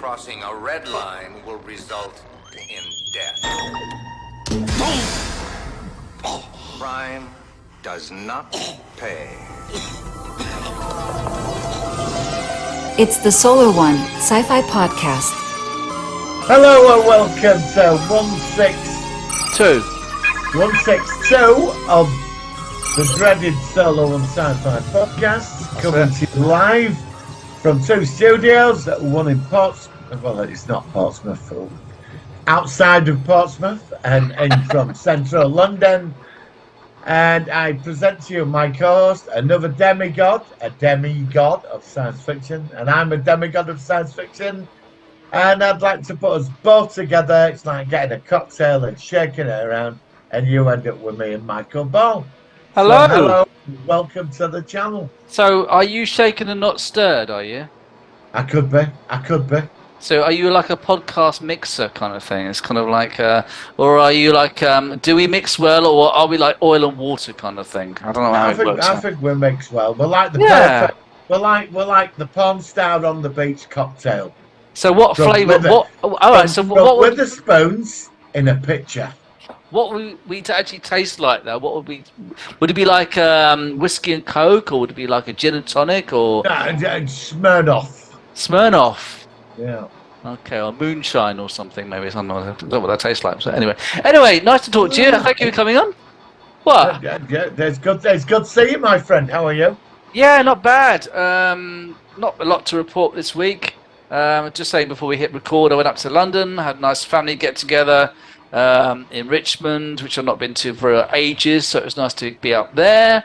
crossing a red line will result in death. Crime does not pay. It's the Solar One Sci-Fi Podcast. Hello and welcome to 162 of the dreaded Solar One Sci-Fi Podcast, coming to you live from two studios, one in Portsmouth, well it's not Portsmouth, outside of Portsmouth and from central London. And I present to you my co-host, another demigod, a demigod of science fiction, and I'm a demigod of science fiction. And I'd like to put us both together. It's like getting a cocktail and shaking it around, and you end up with me and Michael Ball. Hello. So, hello. Welcome to the channel. So, are you shaken and not stirred, are you? I could be. So, are you like a podcast mixer kind of thing? It's kind of like, or are you like, do we mix well, or are we like oil and water kind of thing? I don't know how it works. I think we mix well. We're like the perfect. We're like the porn star on the beach cocktail. So, what flavour? With the spoons in a pitcher. What would we actually taste like though? What would it be like whiskey and coke, or would it be like a gin and tonic, or Smirnoff? Yeah. Okay, or moonshine or something maybe. I don't know what that tastes like. So anyway, nice to talk to you. Thank you for coming on. What? Yeah, it's good to see you, my friend. How are you? Yeah, not bad. Not a lot to report this week. Just saying before we hit record, I went up to London, had a nice family get together in Richmond, which I've not been to for ages, so it was nice to be up there.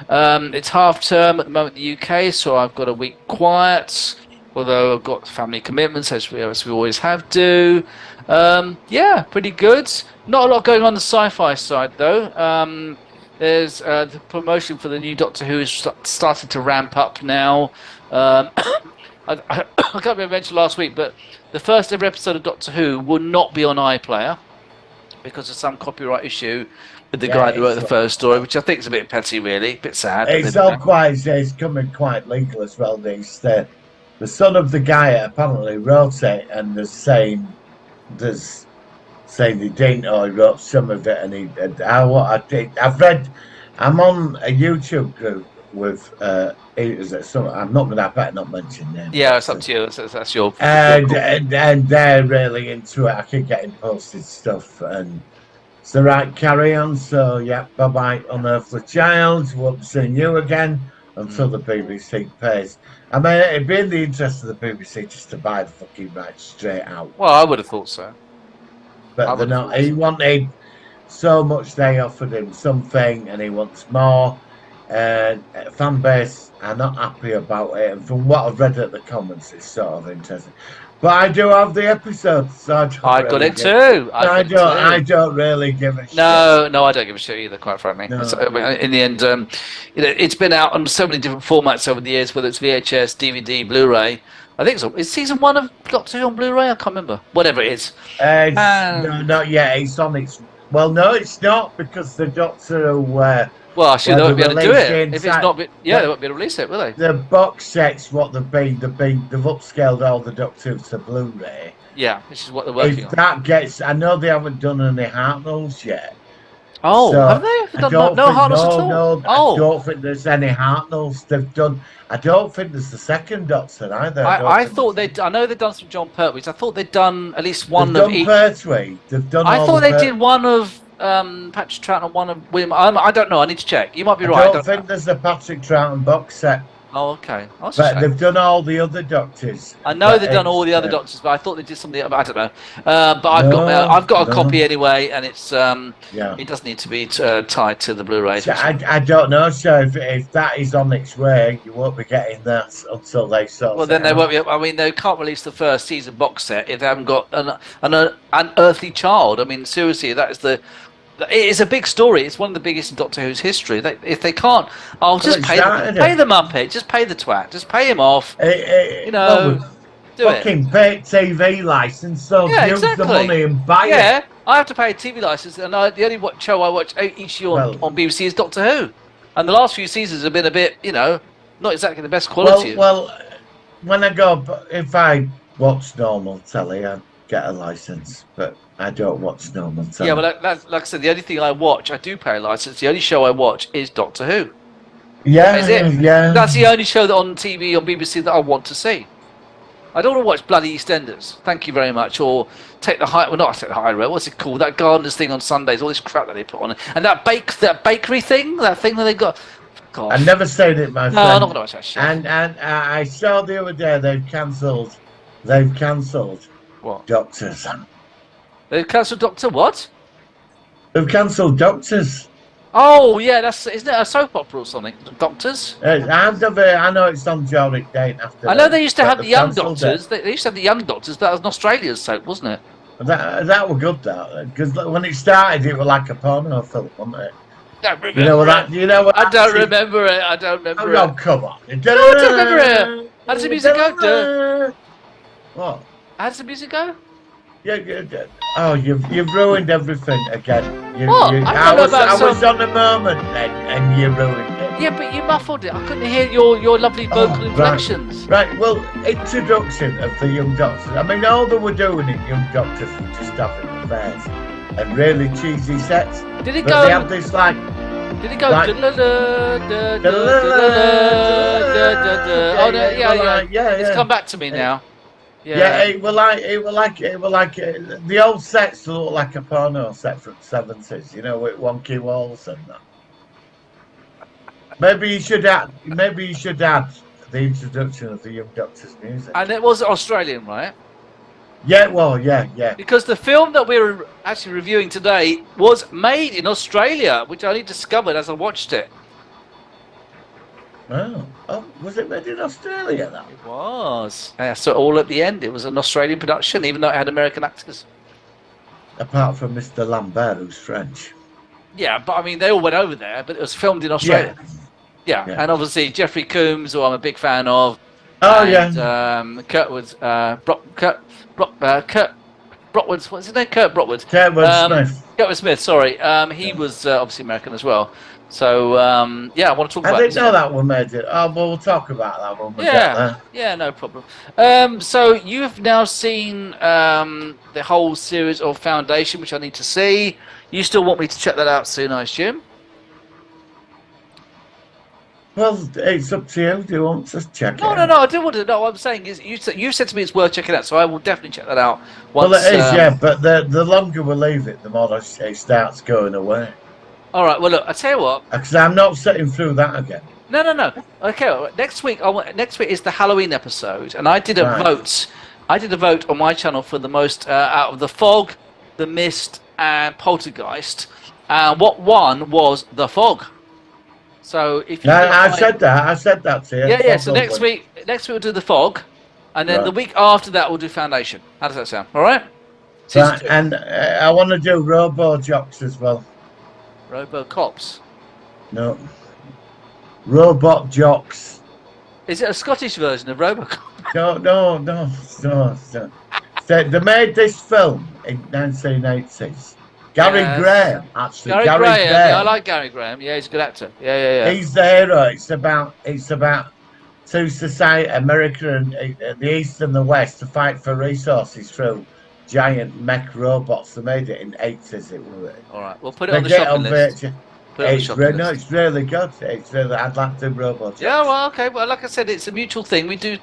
It's half term at the moment in the UK, so I've got a week quiet, although I've got family commitments as we always have to. Yeah, pretty good. Not a lot going on the sci-fi side though. There's the promotion for the new Doctor Who is starting to ramp up now. I can't remember if I mentioned last week, but the first ever episode of Doctor Who will not be on iPlayer because of some copyright issue with the guy who wrote the first story, which I think is a bit petty, really, a bit sad. It's coming quite legal as well. The son of the guy apparently wrote it, and there's saying they didn't, or he wrote some of it, and I'm on a YouTube group with I'm I better not mention names. Yeah, it's up to you. That's your. And they're really into it. I keep getting posted stuff, and it's the right carry on. So yeah, bye bye, unearthly child. Won't be seeing you again until the BBC pays. I mean, it'd be in the interest of the BBC just to buy the fucking rights straight out. Well, I would have thought so. But they're not. He wanted so much. They offered him something, and he wants more. Fan base are not happy about it, and from what I've read at the comments, it's sort of interesting. But I do have the episode, so I got it too. I don't really give a shit. No, I don't give a shit either, quite frankly. No. So, in the end, it's been out on so many different formats over the years, whether it's VHS, DVD, Blu-ray. I think so. Is season 1 of Doctor Who on Blu-ray? I can't remember. Whatever it is. No, not yet. It's on its. Well, no, it's not, because the Doctor Who. Well, actually, they won't be able to do it. If it's not, they won't be able to release it, will they? The box sets, what they've upscaled all the Doctor Who to Blu-ray. Yeah, which is what they're working on. If that gets, I know they haven't done any Hartnells yet. Oh, so have they? No Hartnells at all? No, I don't think there's any Hartnells. They've done. I don't think there's the second Doctor either. I thought they'd. I know they've done some John Pertwee. I thought they'd done at least one of each. Pertwee. They've done. I thought they did one of Patrick Troughton and one of William. I don't know. I need to check. You might be right. I don't think there's a Patrick Troughton box set. Oh, okay. But they've done all the other Doctors. I know they've done all the other Doctors, but I thought they did something. I don't know. But I've got a copy anyway, and it's it does need to be tied to the Blu-ray. So I don't know. So if that is on its way, you won't be getting that until they sort. Well, then they won't be. I mean, they can't release the first season box set if they haven't got an unearthly child. I mean, seriously, that is the. It's a big story. It's one of the biggest in Doctor Who's history. If they can't, just pay the muppet. Just pay the twat. Just pay him off. Do fucking pay TV license. So use the money and buy it. Yeah, I have to pay a TV license, and the only show I watch each year on BBC is Doctor Who. And the last few seasons have been a bit, not exactly the best quality. Well, when I go, if I watch normal telly. I get a license, but I don't watch normal telly. Yeah, but like I said, the only thing I watch, I do pay a license. The only show I watch is Doctor Who. yeah, Is it? yeah. That's the only show that on TV on BBC that I want to see. I don't want to watch bloody EastEnders. Thank you very much. Or take the high. Well, not take the high road. What's it called? That Gardeners thing on Sundays. All this crap that they put on, and that bakery thing. That thing that they got. Gosh. I've never seen it, my friend. No, I'm not going to watch that shit. And I saw the other day they've cancelled. They've cancelled What? Doctors. They cancelled Doctor what? They've cancelled Doctors. Oh yeah, isn't it a soap opera or something? Doctors. I know it's on Jorick Dane after. I know they used to have the Young cancelled Doctors. They used to have the Young Doctors. That was an Australian soap, wasn't it? That was good, that, because when it started, it was like a porno film, wasn't it? Don't remember You know what that? You know what? I don't remember it. I don't remember Oh it. no, come on! I don't remember it. How does the music go? What? How does the music go? Yeah. Oh, you've ruined everything again. What? I don't know about I was on a moment then, and you ruined it. Yeah, but you muffled it. I couldn't hear your lovely vocal inflections. Right. Well, introduction of the Young Doctors. I mean, all they were doing in Young Doctors was just having affairs and really cheesy sets. Did it But go? they have this like. Did it go? Like- Oh no, yeah. Yeah. It's come back to me now. Yeah, it was like the old sets look like a porno set from the 70s, you know, with wonky walls and that. Maybe you should add the introduction of the Young Doctors music. And it was Australian, right? Yeah, well, yeah. Because the film that we're actually reviewing today was made in Australia, which I only discovered as I watched it. Oh, was it made in Australia though? It was. So all at the end, it was an Australian production, even though it had American actors. Apart from Mr. Lambert, who's French. Yeah, but I mean, they all went over there, but it was filmed in Australia. Yeah. And obviously Jeffrey Combs, who I'm a big fan of. Oh, and, yeah. Kurt Brotwood's, what's his name? Kurt Brotwood. Smith. Kurtwood Smith, sorry. He was obviously American as well. So, yeah, I want to talk about I didn't know that one made it. Oh, well, we'll talk about that when we get there. Yeah, no problem. So you've now seen the whole series of Foundation, which I need to see. You still want me to check that out soon, I assume? Well, it's up to you. Do you want to check it No, out? I do want to know. What I'm saying is, you said to me it's worth checking out, so I will definitely check that out. Once, Well, it is, yeah, but the longer we leave it, the more it starts going away. All right, well, look, I tell you what. Because I'm not sitting through that again. No. Okay, well, next week is the Halloween episode, and I did a vote. I did a vote on my channel for the most out of The Fog, The Mist, and Poltergeist. And what won was The Fog. So if you I said that to you. Yeah. So next week we'll do The Fog, and then the week after that we'll do Foundation. How does that sound? All right. Right, and I want to do Robo Jocks as well. Robocops. No. Robot Jocks. Is it a Scottish version of Robocop? No. They made this film in 1980s. Gary Graham, actually. Gary Graham. Yeah, I like Gary Graham. Yeah, he's a good actor. Yeah. He's the hero. It's about two society, America and the East and the West, to fight for resources through giant mech robots. They made it in 80s. All right, we'll put it on the shopping list. It's really good. I'd like to do robots. Yeah, well, okay. Well, like I said, it's a mutual thing. We try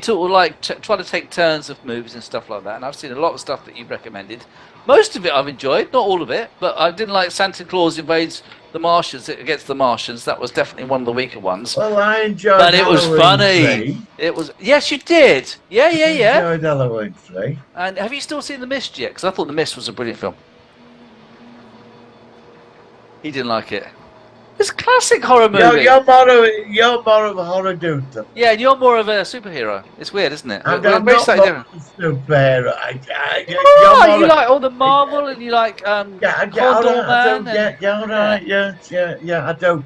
to take turns of movies and stuff like that. And I've seen a lot of stuff that you've recommended. Most of it I've enjoyed, not all of it, but I didn't like Santa Claus Invades the Martians against the Martians. That was definitely one of the weaker ones. Well, I enjoyed. But it was Halloween funny. 3. It was. Yes, you did. Yeah. I enjoyed Halloween 3. And have you still seen The Mist yet? Because I thought The Mist was a brilliant film. He didn't like it. It's a classic horror movie. You're more of a horror dude. Yeah, and you're more of a superhero. It's weird, isn't it? I'm We're not very a slightly different. superhero. You like all the Marvel and you like Condor Man. Yeah, I do.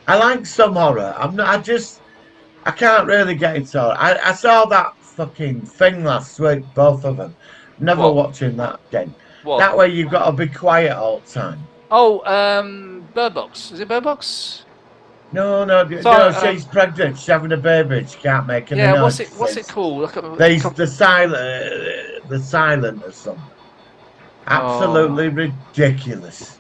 I like some horror. I can't really get into horror. I saw that fucking thing last week, both of them. Never watching that again. What? That way you've got to be quiet all the time. Oh, Bird Box. Is it Bird Box? No, she's pregnant. She's having a baby. She can't make any noise. What's it called? The silent or something. Absolutely ridiculous.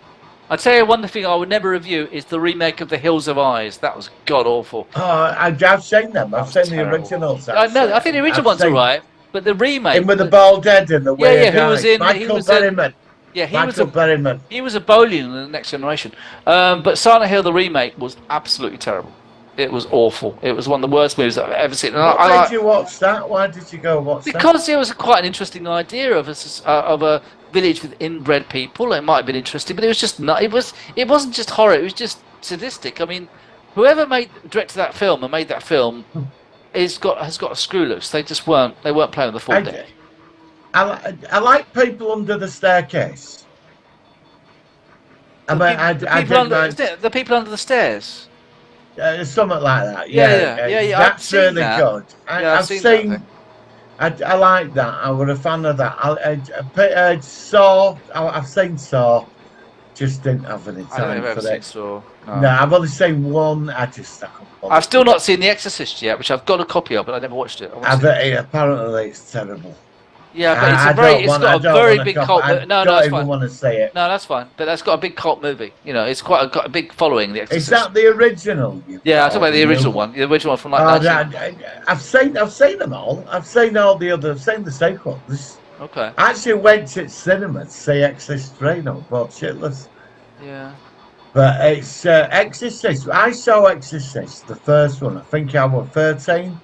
I tell you, one thing I would never review is the remake of The Hills of Eyes. That was god awful. Oh, I've seen them. I've seen the originals. I know. I think the original one's alright, but the remake. Him with the bald head and the weird eyes. Michael Berryman. Yeah, Berryman. He was a Bolian in The Next Generation. But Silent Hill, the remake, was absolutely terrible. It was awful. It was one of the worst movies I've ever seen. Why did you watch that? Why did you go watch that? Because it was quite an interesting idea of a village with inbred people. It might have been interesting, but it was just not. It wasn't just horror. It was just sadistic. I mean, whoever directed that film and made that film has got a screw loose. They just weren't. They weren't playing with the full deck. I like People Under the Staircase. The People Under the Stairs. Something like that. Yeah. That's really good. I've seen. I like that. I was a fan of that. Saw. I've seen Saw. Just didn't have any time for it. Saw. No, I've only seen one. I've still not seen The Exorcist yet, which I've got a copy of, but I never watched it. Apparently, it's terrible. Yeah, but it's got a very big cult. I don't even want to say it. No, that's fine. But that's got a big cult movie. You know, it's got a big following. The Exorcist. Is that the original? Yeah, I'm talking about the original one. The original one from like. I've seen them all. I've seen all the others. I've seen the sequels. Okay. I actually went to cinema to see Exorcist 3. No, but shitless. Yeah. But it's Exorcist. I saw Exorcist, the first one. I think I was 13.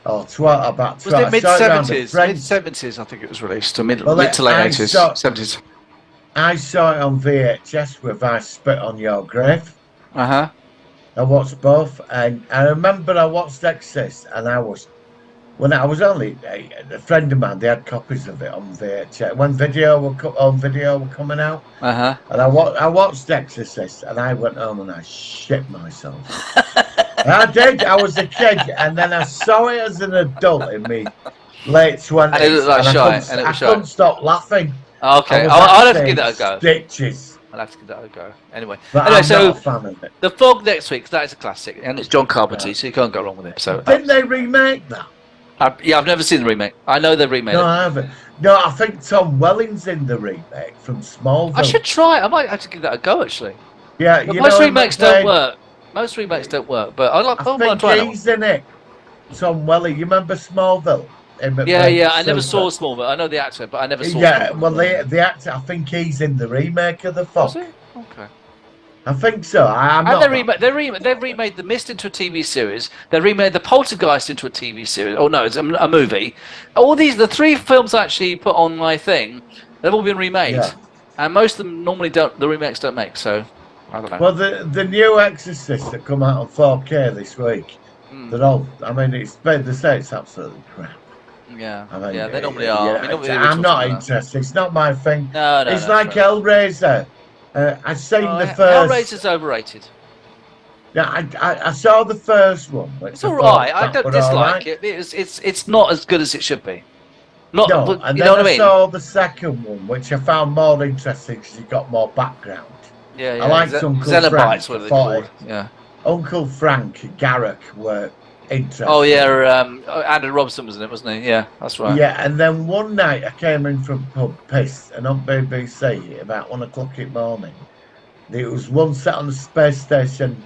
Or 12, about 12. Was it mid-70s? Mid-70s, I think it was released. Mid to late 80s, 70s. I saw it on VHS with I Spit on Your Grave. Uh-huh. I watched both. And I remember I watched Exorcist, and when I was only a friend of mine, they had copies of it on VHS. When video were coming out. Uh-huh. And I watched Exorcist, and I went home and I shit myself. I did. I was a kid, and then I saw it as an adult in me late 20s. And it looked like shite. I couldn't stop laughing. Okay, I'll have to give that a go. Stitches. I'll have to give that a go. Anyway, I'm not a fan of it. The Fog next week, that is a classic, and it's John Carpenter, so you can't go wrong with it. So didn't they remake that? I've never seen the remake. I know they've remade it. No, I haven't. No, I think Tom Welling's in the remake from Smallville. I should try it. I might have to give that a go, actually. Yeah, but most remakes don't work. Most remakes don't work, but I want to try it. He's in it. Tom Welling. You remember Smallville? Yeah. I never saw Smallville. I know the actor, but I never saw. Yeah, Smallville. well, the actor. I think he's in the remake of The Fog. Was he? Okay. I think so. They've remade The Mist into a TV series. They remade The Poltergeist into a TV series. Oh no, it's a movie. All the 3 films I actually put on my thing, they've all been remade, and most of them normally don't. The remakes don't make. So I don't know. Well, the new Exorcist that come out on 4K this week, they're all. I mean, they say it's absolutely crap. Yeah, I mean, they normally are. I'm not interested. It's not my thing. No, it's like Hellraiser. I've seen the first. Hellraiser's overrated. Yeah, I saw the first one. It's all right. I don't dislike it. It's not as good as it should be. And then I saw the second one, which I found more interesting because it got more background. Yeah. I liked Uncle Frank. What are they called? Yeah. Uncle Frank, Garrick were interesting. Oh yeah, Andrew Robinson was in it, wasn't he? Yeah, that's right. Yeah, and then one night I came in from pub pissed, and on BBC about 1 o'clock in the morning, there was one set on the space station.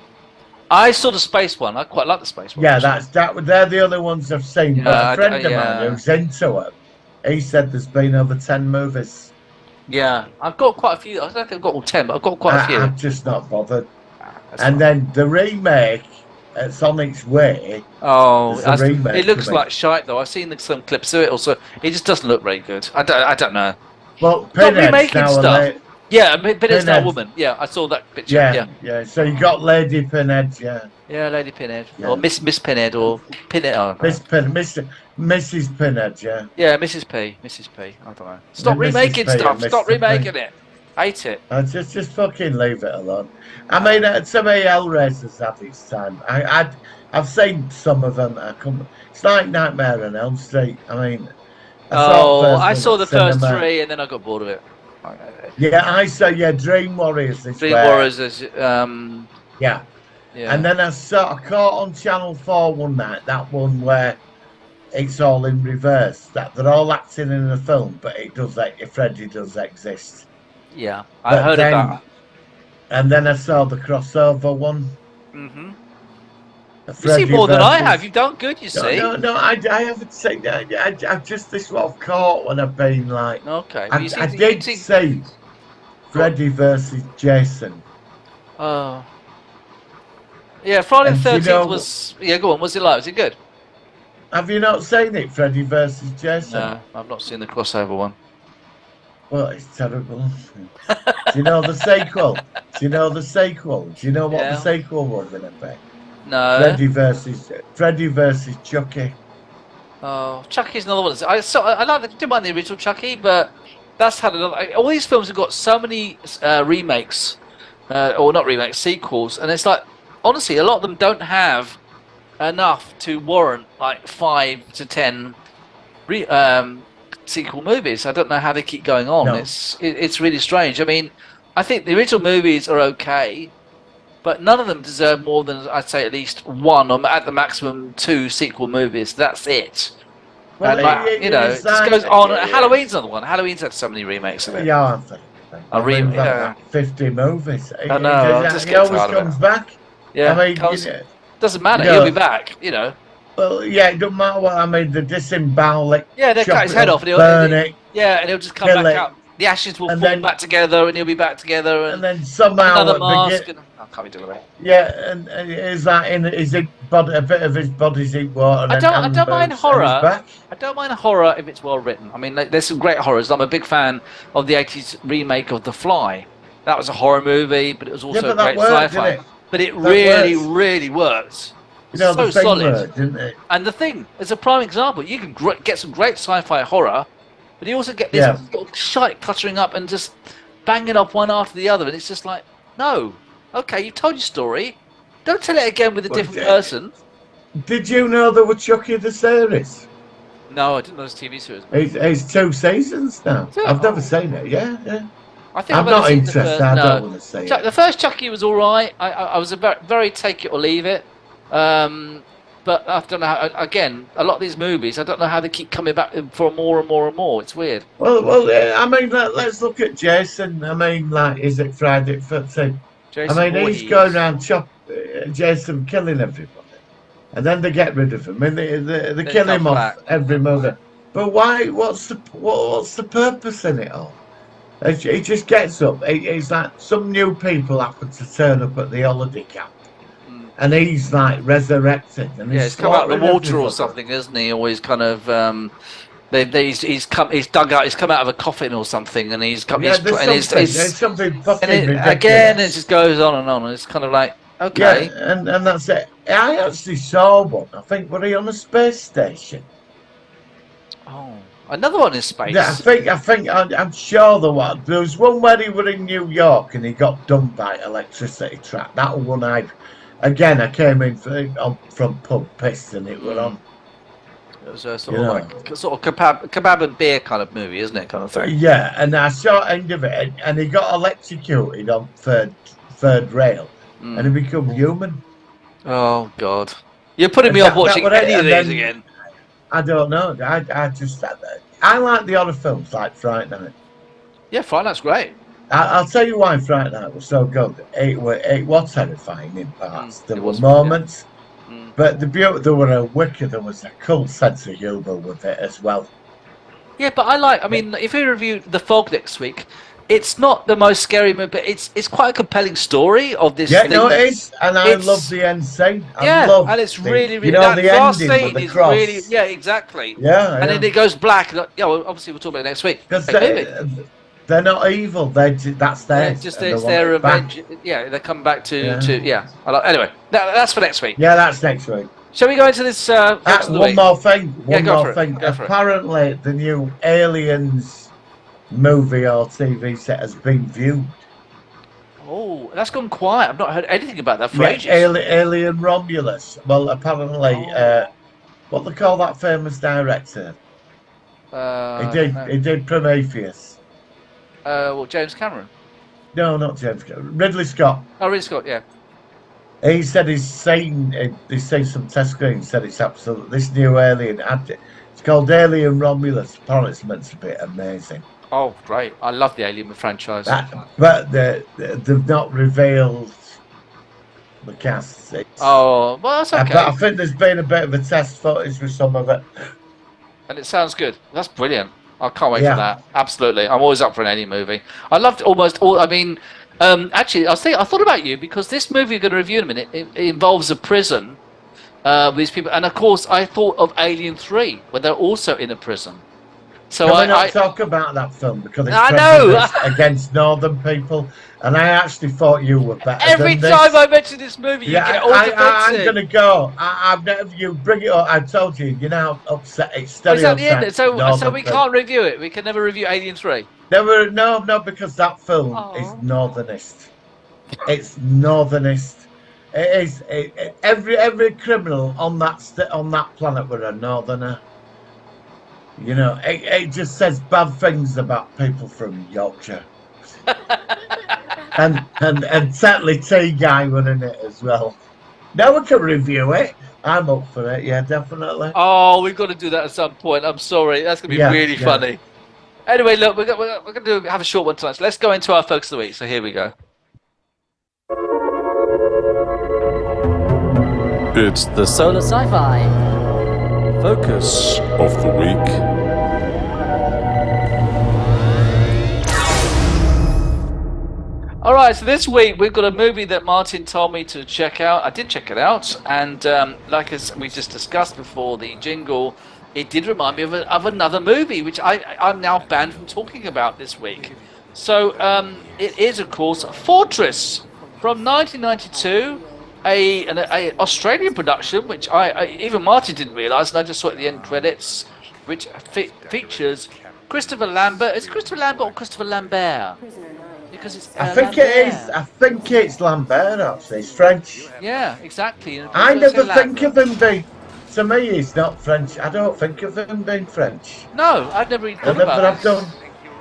I saw the space one. I quite like the space one. Yeah, they're the other ones I've seen. Yeah, but a friend of mine who's into it, he said there's been over 10 movies. Yeah, I've got quite a few. I don't think I've got all 10, but I've got quite a few. I'm just not bothered. Then the remake, it's on its way. Oh, it looks like shite though. I've seen some clips of it. Also, it just doesn't look very good. I don't know. Well, Pinhead's now stuff. Yeah, Pinhead's now a woman. Yeah, I saw that picture. Yeah. So you got Lady Pinhead. Yeah. Yeah, Lady Pinhead, or Miss Pinhead, or Pinhead. Oh, Mrs. Pinhead. Yeah. Yeah, Mrs. P. I don't know. Stop remaking stuff. Stop remaking it. Hate it. Just fucking leave it alone. I mean, to me, Hellraiser's had its time. I've seen some of them. It's like Nightmare on Elm Street. I mean, I saw the first 3 and then I got bored of it. Yeah, I saw Dream Warriors. Dream Warriors is yeah. Yeah. And then I caught on Channel 4 one night, that one where it's all in reverse, that they're all acting in a film, but Freddy does exist. Yeah, I But heard then, about. and then I saw the crossover one. Mm-hmm. You see Freddy more than I versus- have. You've done good, you see. No, I haven't seen that. I just, this is what I've caught when I've been like, Okay. I did see Freddy versus Jason. Oh. Yeah, Friday the And do you 13th know- was. Yeah, go on. Was it like? Was it good? Have you not seen it, Freddy versus Jason? No, I've not seen the crossover one. Well, it's terrible. Do you know the sequel? Do you know the sequel? Do you know what the sequel was going to be? No. Freddy versus Chucky. Oh, Chucky's another one. I didn't mind the original Chucky, but that's had another. All these films have got so many remakes, or not remakes, sequels, and it's like, honestly, a lot of them don't have enough to warrant like 5 to 10 sequel movies. I don't know how they keep going on. No. It's really strange. I mean, I think the original movies are okay, but none of them deserve more than, I'd say, at least one or at the maximum 2 sequel movies. That's it. Well, And it just goes on. Halloween's another one. Halloween's had so many remakes of it. Yeah, I mean, yeah. 50 movies. I know, I'm just He getting always tired of it. comes back. Yeah, I mean, doesn't matter. No. He'll be back. Well, yeah, it doesn't matter what I mean. The disembowel it. Yeah, they'll cut his head off and burn it. Yeah, and he'll just come kill back it. out. The ashes will And fall then- back together, and he'll be back together, And and then somehow another at the mask. begin- I can't be doing it. yeah, and is that in? Is it a bit of his body's in water? I don't mind and he's horror. back? I don't mind horror if it's well written. I mean, there's some great horrors. I'm a big fan of the '80s remake of The Fly. That was a horror movie, but it was also but a that great worked, sci-fi. didn't it? But it That really, works. really works. You know, So the thing solid. worked, didn't it? And the Thing is a prime example. You can get some great sci-fi horror, but you also get this Yeah. sort of shite cluttering up and just banging off one after the other, and it's just like, no, okay, you've told your story. Don't tell it again with a different person. Did you know there were Chucky the series? No, I didn't know this TV series. It's 2 seasons now. Is it? I've never seen it. Yeah. I think I'm I've only not seen the interested. first- I no. don't want to see it. The first Chucky was all right. I was a very take it or leave it. But I don't know. Again, a lot of these movies, I don't know how they keep coming back for more and more and more. It's weird. Well, I mean, let's look at Jason. I mean, like, is it Friday the 13th? Jason I mean, he's Voorhees. going around Jason killing everybody, and then they get rid of him. I mean, they kill him come off back. every movie. But why? What's the purpose in it all? He just gets up. He's like, some new people happen to turn up at the holiday camp, and he's like resurrected. And Yeah, he's come out of the slaughtering water or everybody. something, isn't he? Or he's kind of he's dug out. He's come out of a coffin or something, and he's come. Yeah, he's, there's something fucking and ridiculous. again, it just goes on, and it's kind of like, okay. Yeah, and that's it. I actually saw one. I think were he on a space station? Oh, another one in space. Yeah, I'm sure there was one where he were in New York and he got dumped by electricity trap. That one I came in from pub piss and it were on. It was a sort of kebab and beer kind of movie, isn't it? Kind of thing. Yeah, and I saw the end of it and he got electrocuted on third rail and he became human. Oh God, you're putting me And off watching that were it, any of and these then- again. I don't know. I just I like the horror films like Fright Night. Yeah, fine, that's great. I'll tell you why Fright Night was so good. It was terrifying in parts. There it were was, moments, yeah. but there was a cool sense of humour with it as well. Yeah, but I mean, if we review The Fog next week, it's not the most scary movie, but it's quite a compelling story of this Yeah, thing. no, it is, and I It's- love the end scene. And it's really, really. you know, that the last ending scene with the is cross. really, yeah, exactly. Yeah, And then it goes black. And, well, obviously, we'll talk about it next week. because Great movie. they're not evil. That's Yeah, theirs. just and they it's want their it back. revenge. Yeah, they come back to Yeah. Anyway, that's for next week. Yeah, that's next week. Shall we go into this? Films of the One week? more thing. Yeah, One go more for it, thing. go for it. Apparently, the new Aliens movie or TV set has been viewed. Oh, that's gone quiet. I've not heard anything about that for Yeah, ages. Alien Romulus. Well, apparently, what they call that famous director? He did Prometheus. Well, James Cameron. No, not James Cameron. Ridley Scott. Oh, Ridley Scott. Yeah. He said he's seen some test screens. Said it's absolute. This new alien. It's called Alien Romulus. Apparently, it's meant to be amazing. Oh, great! I love the Alien franchise. But they've not revealed the cast. Oh, well, that's okay. But I think there's been a bit of a test footage with some of it. And it sounds good. That's brilliant. I can't wait for that. Absolutely. I'm always up for an alien movie. I loved almost all. I mean, actually, I thought about you because this movie you're going to review in a minute, it involves a prison with these people. And of course, I thought of Alien 3, where they're also in a prison. So Can we not talk about that film because it's prejudiced against northern people, and I actually thought you were better. Every than time this. I mention this movie, you get all defensive. I'm gonna go. I've never. You bring it up. I told you. You're now upset. It's stereotyped. So we can't review it. We can never review Alien 3. No, because that film is northernist. It's northernist. It is. Every criminal on that planet were a northerner. You know, it just says bad things about people from Yorkshire. and certainly T Guy were in it as well. Now we can review it. I'm up for it, yeah, definitely. Oh, we've got to do that at some point. I'm sorry. That's going to be really funny. Anyway, look, we're going to have a short one tonight. So let's go into our focus of the week. So here we go. It's the Solar Sci-Fi focus of the week. All right, so this week we've got a movie that Martin told me to check out. I did check it out, and like as we just discussed before the jingle, it did remind me of another movie, which I'm now banned from talking about this week. So it is, of course, Fortress from 1992, an Australian production, which even Martin didn't realise, and I just saw it at the end credits, which features Christopher Lambert. Is it Christopher Lambert or Christopher Lambert? Because it's I think it is. I think it's Lambert. Actually, it's French. Yeah, exactly. I never think of him being. To me, he's not French. I don't think of him being French. No, I've never even thought about I've done.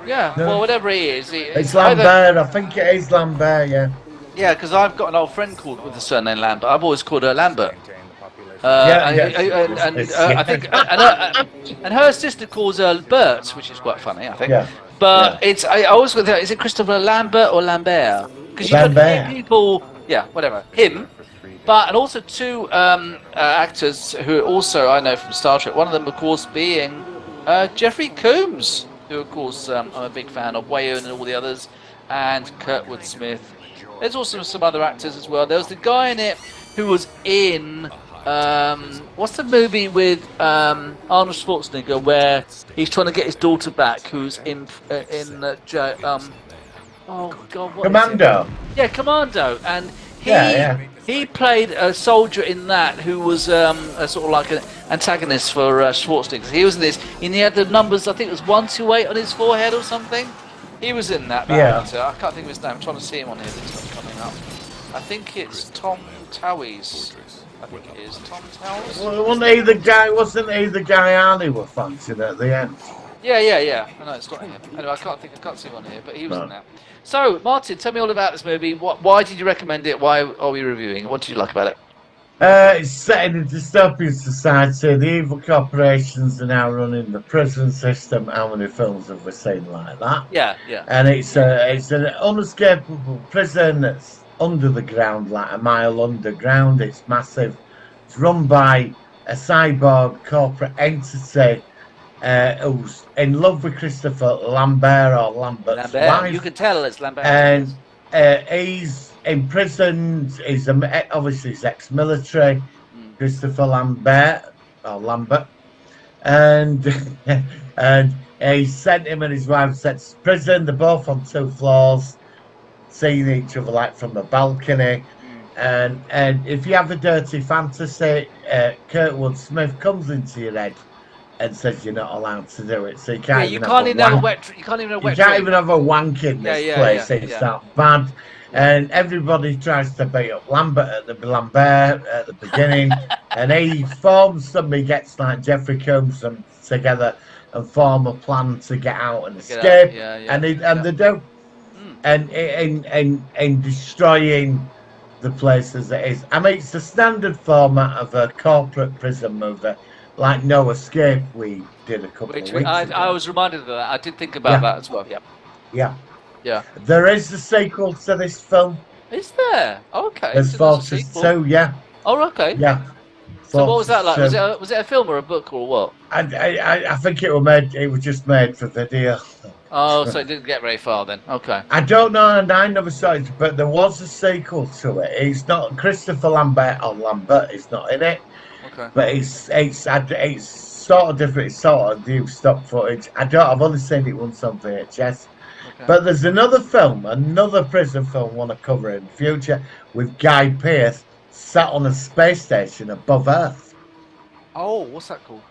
Yeah, no. Well, whatever he is. It's Lambert. I think it is Lambert, yeah. Yeah, because I've got an old friend called with the surname Lambert. I've always called her Lambert. I think, and her sister calls her Bert, which is quite funny, I think. Yeah. But I always think, is it Christopher Lambert or Lambert? Because you got people, whatever, him. And also two actors who also I know from Star Trek. One of them, of course, being Jeffrey Combs, who, of course, I'm a big fan of, Wayne and all the others, and Kurtwood Smith. There's also some other actors as well. There was the guy in it who was in what's the movie with Arnold Schwarzenegger where he's trying to get his daughter back, who's in oh God, what Commando. Yeah, Commando, and he played a soldier in that who was a sort of like an antagonist for Schwarzenegger. He was in this, and he had the numbers, I think it was 128 on his forehead or something. He was in that. Actor. I can't think of his name. I'm trying to see him on here. It's not coming up. I think it's Tom Towys. I think it is Tom Towers. Well, wasn't he the guy Arnie were fancying at the end? Yeah. I know it's not him. Anyway, I can't see him on here, but he was in that. So, Martin, tell me all about this movie. Why did you recommend it? Why are we reviewing? What did you like about it? It's set in a dystopian society. The evil corporations are now running the prison system. How many films have we seen like that? Yeah. And it's an unescapable prison that's under the ground, like a mile underground. It's massive. It's run by a cyborg corporate entity who's in love with Christopher Lambert or Lambert's wife. You can tell it's Lambert. And he's imprisoned. He's obviously he's ex-military. Christopher Lambert, and he sent him and his wife sent to prison. They're both on 2 floors, seeing each other like from a balcony. And if you have a dirty fantasy, Kurtwood Smith comes into your head and says you're not allowed to do it. So you can't even have a wank. You can't even have a wank in this place. It's that bad. And everybody tries to beat up Lambert at the beginning, and he forms them. He gets like Jeffrey Combs them together and form a plan to get out and escape. And they do. And in destroying the place as it is. I mean, it's the standard format of a corporate prison movie, like No Escape we did a couple of Which weeks I ago. was reminded of that. I did think about Yeah, that as well. Yeah, yeah. yeah. There is a sequel to this film. Is there? Okay, There's so there's a Fortress sequel. 2, yeah, Oh, okay. yeah. So what was that Fortress like? Was 2. it a film or a book or what? I think it was made. It was just made for video. Oh, so it didn't get very far then. Okay. I don't know, and I never saw it, but there was a sequel to it. It's not Christopher Lambert or Lambert. It's not in it, Okay. but it's sort of different. It's sort of new stock footage. I've only seen it once on VHS. Okay. But there's another film, another prison film I want to cover in the future with Guy Pearce sat on a space station above Earth. Oh, what's that called?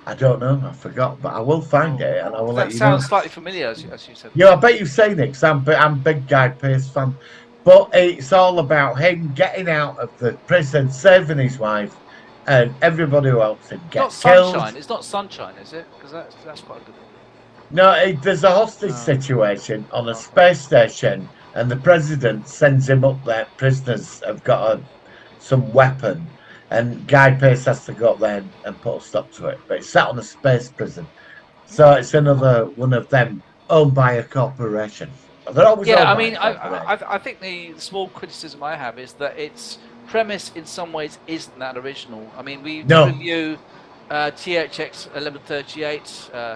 I don't know, I forgot, but I will find it and I will let That you know. sounds slightly familiar, as you said. Yeah, I bet you've seen it because I'm a big Guy Pearce fan. But it's all about him getting out of the prison, saving his wife, and everybody who helps him Not get killed. Sunshine. It's not Sunshine, is it? Because that's quite a good one. No, there's a hostage Oh. situation on a Okay. space station, and the president sends him up there. Prisoners have got some weapon, and Guy Pearce has to go up there and put a stop to it. But it's sat on a space prison, so it's another one of them owned by a corporation. They're always Yeah, owned I by mean, a corporation. I think the small criticism I have is that its premise, in some ways, isn't that original. I mean, we No. did review THX 1138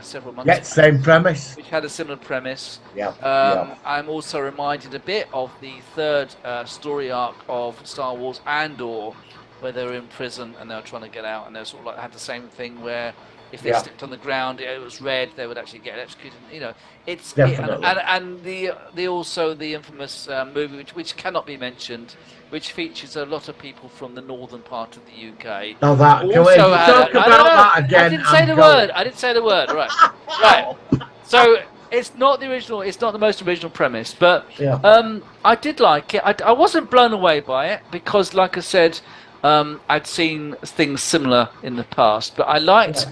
several months Yeah, back, same premise. which had a similar premise. Yeah, yeah. I'm also reminded a bit of the third story arc of Star Wars Andor, where they were in prison and they were trying to get out, and they sort of like had the same thing where if they Yeah. stepped on the ground, it was red, they would actually get electrocuted. You know, Definitely. and the also the infamous movie which cannot be mentioned, which features a lot of people from the northern part of the UK. Now that, can we Also had talk a- I about don't know, that again? I didn't say I'm the going. word. I didn't say the word. Right, right. So it's not the original. It's not the most original premise, but Yeah. I did like it. I wasn't blown away by it because, like I said, I'd seen things similar in the past. But I liked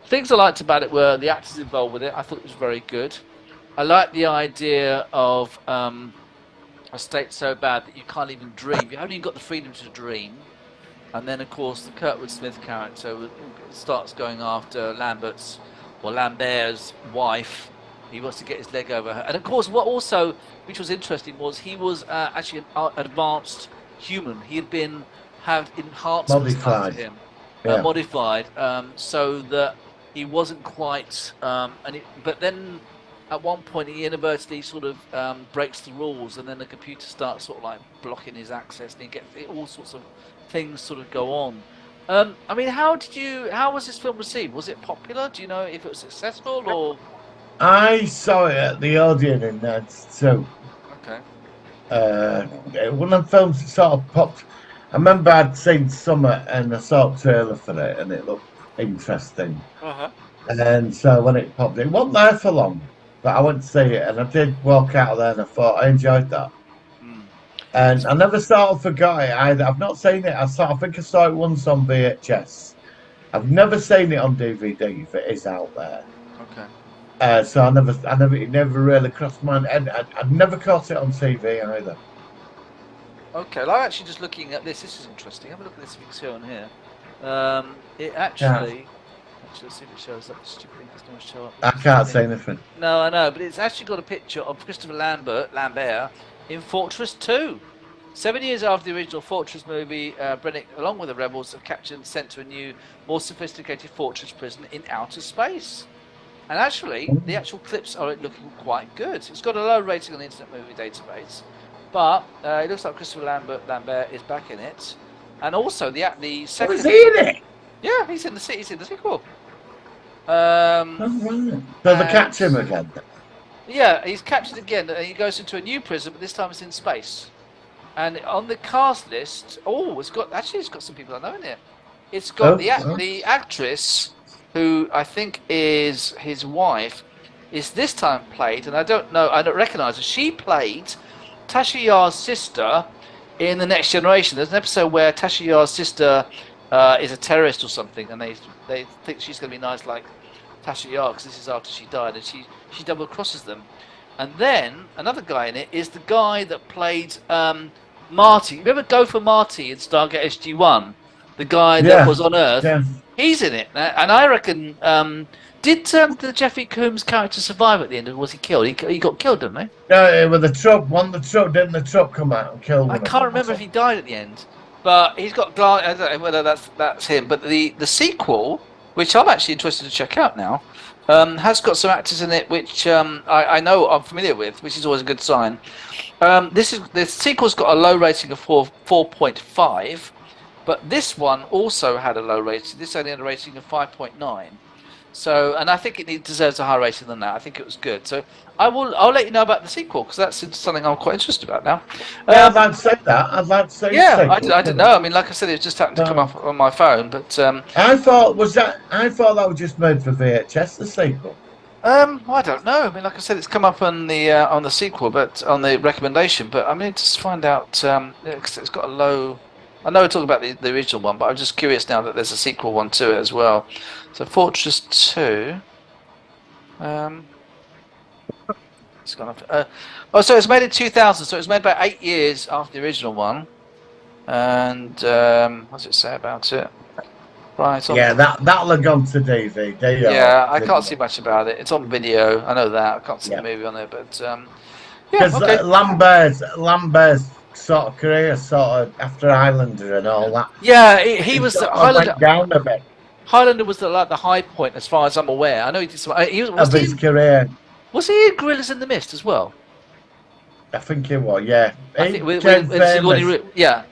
things I liked about it were the actors involved with it. I thought it was very good. I liked the idea of a state so bad that you can't even dream. You haven't even got the freedom to dream. And then, of course, the Kurtwood Smith character starts going after Lambert's wife. He wants to get his leg over her. And, of course, what also, which was interesting, was he was actually an advanced human. He had had enhancements done to him, Yeah. modified, so that he wasn't quite. But then, at one point, he inadvertently sort of breaks the rules, and then the computer starts sort of like blocking his access, and he gets all sorts of things sort of go on. I mean, how was this film received? Was it popular? Do you know if it was successful or? I saw it at the Odeon in that, so Okay. one of the films that sort of popped. I remember I'd seen Summer and I saw a trailer for it and it looked interesting. Uh-huh. And so when it popped, it wasn't there for long, but I went to see it and I did walk out of there and I thought I enjoyed that. And I never sort of forgot it either. I've not seen it. I think I saw it once on VHS. I've never seen it on DVD if it is out there. Okay. So it never really crossed my mind. I've never caught it on TV either. Okay. Well, I'm actually just looking at this. This is interesting. Have a look at this if you on here. It actually. Actually, let's see if it shows up. Stupid thing doesn't always show up. I can't say anything. No, I know, but it's actually got a picture of Christopher Lambert in Fortress 2. 7 years after the original Fortress movie, Brennick, along with the rebels, have captured and sent to a new, more sophisticated fortress prison in outer space. And actually, the actual clips are looking quite good. It's got a low rating on the Internet Movie Database, but it looks like Christopher Lambert is back in it, and also the second. Was he in it? Yeah, he's in the sequel. Oh, right. So they catch him again. Yeah, he's captured again, and he goes into a new prison, but this time it's in space. And on the cast list, it's got some people I know in it. It's got the actress, who I think is his wife, is this time played, and I don't recognise her. She played Tasha Yar's sister in The Next Generation. There's an episode where Tasha Yar's sister is a terrorist or something, and they think she's going to be nice like Tasha Yar, because this is after she died, and she double crosses them. And then another guy in it is the guy that played Marty. Remember Gopher Marty in Stargate SG-1? The guy that Yeah, was on Earth. yeah. He's in it. And I reckon... did the Jeffrey Combs character survive at the end, or was he killed? He got killed, didn't he? No, with the truck, didn't the truck come out and kill him? I can't remember if he died at the end. But he's got... I don't know whether that's him. But the sequel, which I'm actually interested to check out now, has got some actors in it which I know I'm familiar with, which is always a good sign. The sequel's got a low rating of 4.5, but this one also had a low rating. This only had a rating of 5.9. So, and I think it deserves a higher rating than that. I think it was good. So I'll let you know about the sequel, because that's something I'm quite interested about now. Yeah, I'd like to say that. I'd like to say. Yeah, I didn't know. I mean, like I said, it just happened to come up on my phone. But I thought that was just made for VHS. The sequel. I don't know. I mean, like I said, it's come up on the sequel, but on the recommendation. But I mean, just find out. 'Cause it's got a low. I know we're talking about the original one, but I'm just curious now that there's a sequel one to it as well. So Fortress 2. It's gone up. So it was made in 2000. So it was made about 8 years after the original one. And what does it say about it? Right. Yeah, that'll have gone to DVD. Yeah, I can't see much about it. It's on video. I know that. I can't see the movie on there, but yeah. Because Okay. Lambert's sort of career, sort of after Highlander and all that. Yeah, he was the Highlander. Went down a bit Highlander was the high point, as far as I'm aware. I know he did some. of his career. Was he in Gorillas in the Mist as well? I think he was. Yeah, I he think became famous. yeah.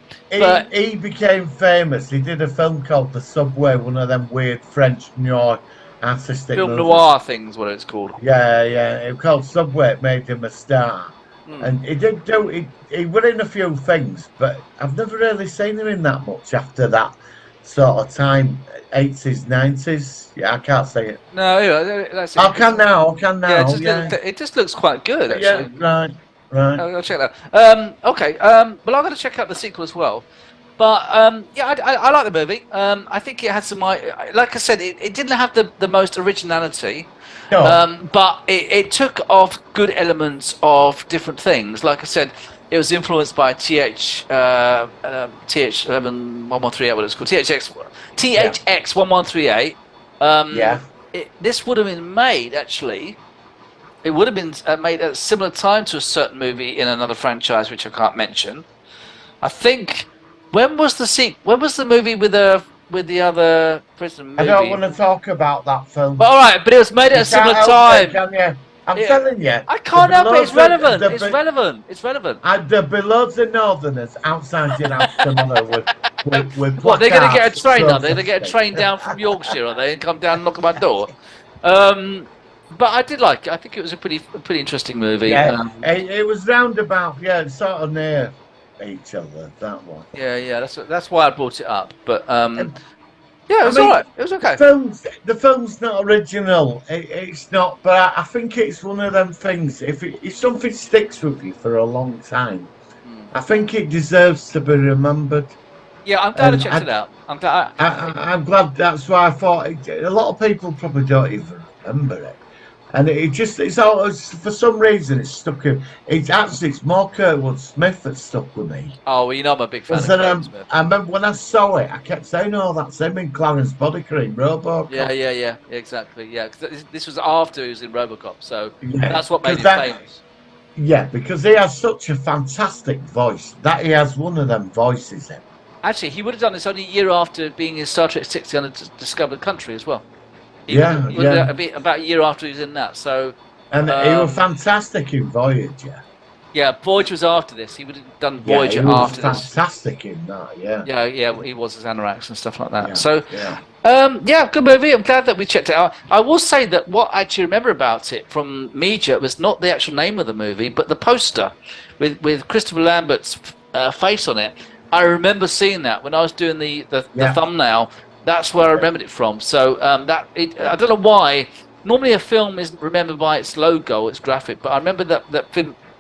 He became famous. He did a film called The Subway, one of them weird French noir artistic Film movies. noir things, what it's called. Yeah, it was called Subway. It made him a star. And he did he were in a few things, but I've never really seen him in that much after that sort of time, 80s, 90s. Yeah, I can't say it. No, yeah, that's it. I can now. Yeah, it just looks quite good, actually. Yeah, right. I'll check that out. Okay, well, I'm going to check out the sequel as well. But yeah, I like the movie. I think it had some, like I said, it didn't have the most originality. No. But it took off good elements of different things. Like I said, it was influenced by TH1138, what it's called, THX1138. Yeah. This would have been made, actually. It would have been made at a similar time to a certain movie in another franchise, which I can't mention. I think. When was the movie with the other prison movie? I don't want to talk about that film. But all right, but it was made at a similar time. I'm telling you. I can't help it. It's relevant. It's relevant. There'll be loads of Northerners outside your house tomorrow with what, they're going to get a train, are they? They're They're going to get a train down from Yorkshire, are they? And come down and knock on my door. But I did like it. I think it was a pretty interesting movie. Yeah, it was roundabout. Yeah, sort of near each other. That one. Yeah. That's why I brought it up. But yeah, it was alright. It was okay. The film's not original. It's not, but I think it's one of them things. If something sticks with you for a long time, I think it deserves to be remembered. Yeah, I'm glad I checked it out. I'm glad. I'm glad. That's why I thought a lot of people probably don't even remember it, and it's always, for some reason it's stuck in. It's more Kurtwood Smith that stuck with me. Oh, well, you know I'm a big fan of Kurtwood Smith. I remember when I saw it, I kept saying, "Oh, that's him in Clarence Body Cream, RoboCop." Yeah, exactly. Yeah, because this was after he was in RoboCop, so that's what made him famous. Yeah, because he has such a fantastic voice. That he has one of them voices in. Actually, he would have done this only a year after being in Star Trek 60 on Undiscovered Country as well. About a year after he was in that. So, and he was fantastic in Voyager. Yeah, Voyager was after this. He would have done Voyager he was after fantastic in that. Yeah, he was as Anoraks and stuff like that. Good movie. I'm glad that we checked it out. I will say that what I actually remember about it from media was not the actual name of the movie, but the poster with Christopher Lambert's face on it. I remember seeing that when I was doing the thumbnail. That's where I remembered it from. So I don't know why. Normally a film isn't remembered by its logo, its graphic, but I remember that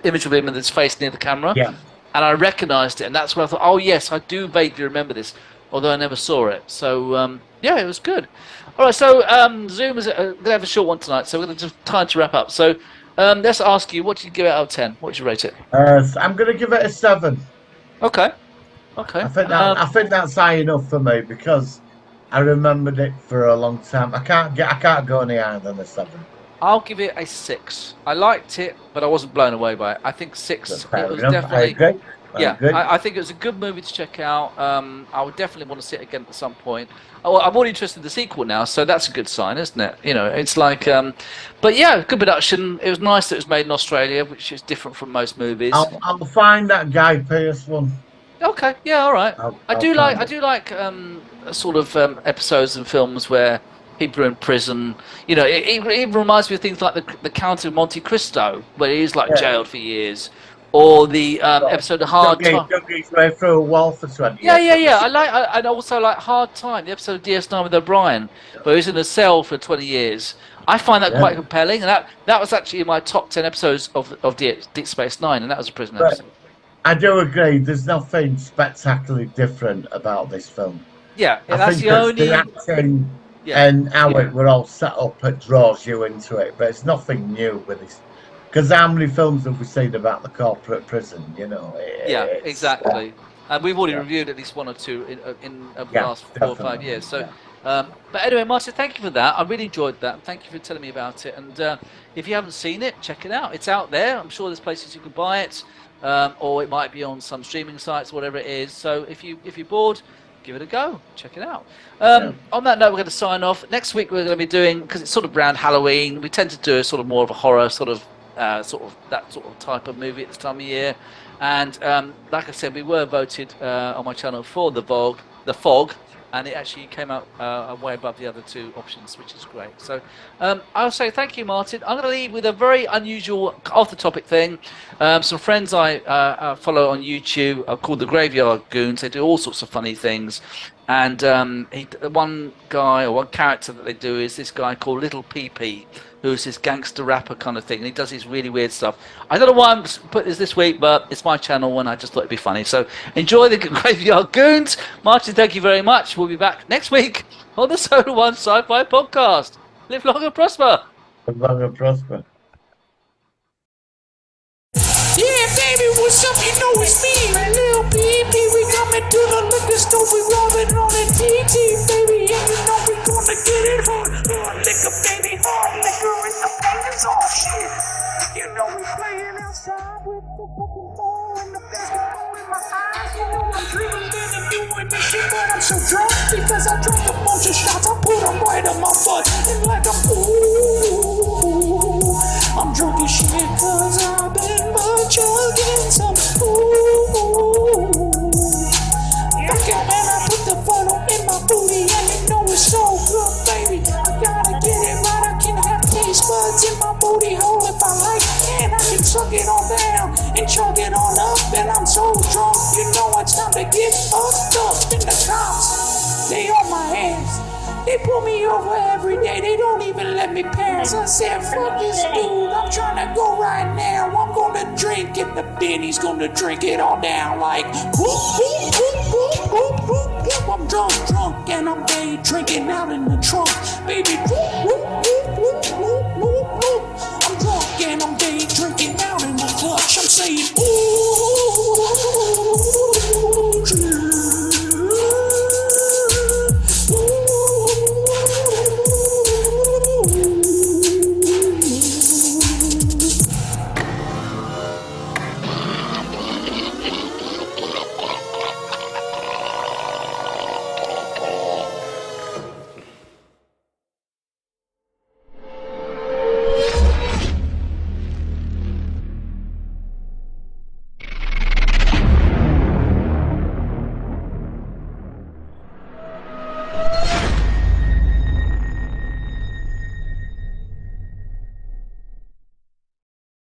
image of him with his face near the camera. Yeah. And I recognised it, and that's where I thought, oh yes, I do vaguely remember this, although I never saw it. So it was good. All right, so Zoom is going to have a short one tonight, so we're going to just time to wrap up. So let's ask you, what did you give it out of 10? What did you rate it? I'm going to give it a 7. Okay. I think that's high enough for me because I remembered it for a long time. I can't go any higher than a 7. I'll give it a 6. I liked it, but I wasn't blown away by it. I think 6. That's It fair was enough. I definitely. agree. Yeah, agree. I think it was a good movie to check out. I would definitely want to see it again at some point. Oh, I'm already interested in the sequel now, so that's a good sign, isn't it? You know, it's like, but yeah, good production. It was nice that it was made in Australia, which is different from most movies. I'll find that Guy Pearce one. Okay, yeah, all right. I do like sort of episodes and films where people are in prison. You know, it reminds me of things like the Count of Monte Cristo, where he's like jailed for years, or the episode of Hard Time. Dug his way through a wall for 20 Yeah. years. I also like Hard Time, the episode of DS9 with O'Brien, where he's in a cell for 20 years. I find that quite compelling, and that was actually in my top 10 episodes of Deep Space Nine, and that was a prison episode. I do agree. There's nothing spectacularly different about this film. Yeah, I that's think the only. the acting and how it were all set up, it draws you into it. But it's nothing new with this. Because how many films have we seen about the corporate prison? You know. Exactly. And we've already reviewed at least one or two in the last 4 or 5 years. So, but anyway, Martin, thank you for that. I really enjoyed that. Thank you for telling me about it. And if you haven't seen it, check it out. It's out there. I'm sure there's places you can buy it, or it might be on some streaming sites, whatever it is. So if you're bored, give it a go. Check it out. On that note, we're going to sign off. Next week, we're going to be doing, because it's sort of around Halloween, we tend to do a sort of more of a horror sort of that sort of type of movie at this time of year. And like I said, we were voted on my channel for The Fog, and it actually came out way above the other 2 options, which is great. So I'll say thank you, Martin. I'm going to leave with a very unusual off-the-topic thing. Some friends I follow on YouTube are called the Graveyard Goonz. They do all sorts of funny things. And one character that they do is this guy called Little PP, who's this gangster rapper kind of thing, and he does his really weird stuff. I don't know why I'm putting this week, but it's my channel and I just thought it'd be funny. So enjoy the Graveyard Goonz. Martin, thank you very much. We'll be back next week on the Soda One Sci-Fi Podcast. Live long and prosper. Live long and prosper. Yeah, baby, what's up? You know it's me, Lil BB. We coming to the liquor store, we robbing on the TT, baby. And you know we gonna get it hard. Hard liquor, baby, hard liquor is the famous all shit. You know we playing outside with the fucking ball and the basketball in my eyes. You know I'm dribbling and doing this shit, but I'm so drunk because I drank a bunch of shots. I put them right on my butt and like I'm I'm drunk as shit cause I've been chugging some and I put the funnel in my booty and you know it's so good, baby. I gotta get it right, I can have taste buds in my booty hole if I like, and I can suck it on down and chug it on up, and I'm so drunk, you know it's time to get fucked up. And the cops, they on my ass. They pull me over every day, they don't even let me pass. I said, fuck this dude, I'm trying to go right now. I'm gonna drink it, the Benny's gonna drink it all down like whoop, whoop, whoop, whoop, whoop, whoop, whoop. I'm drunk, and I'm day drinking out in the trunk. Baby, whoop, whoop, whoop.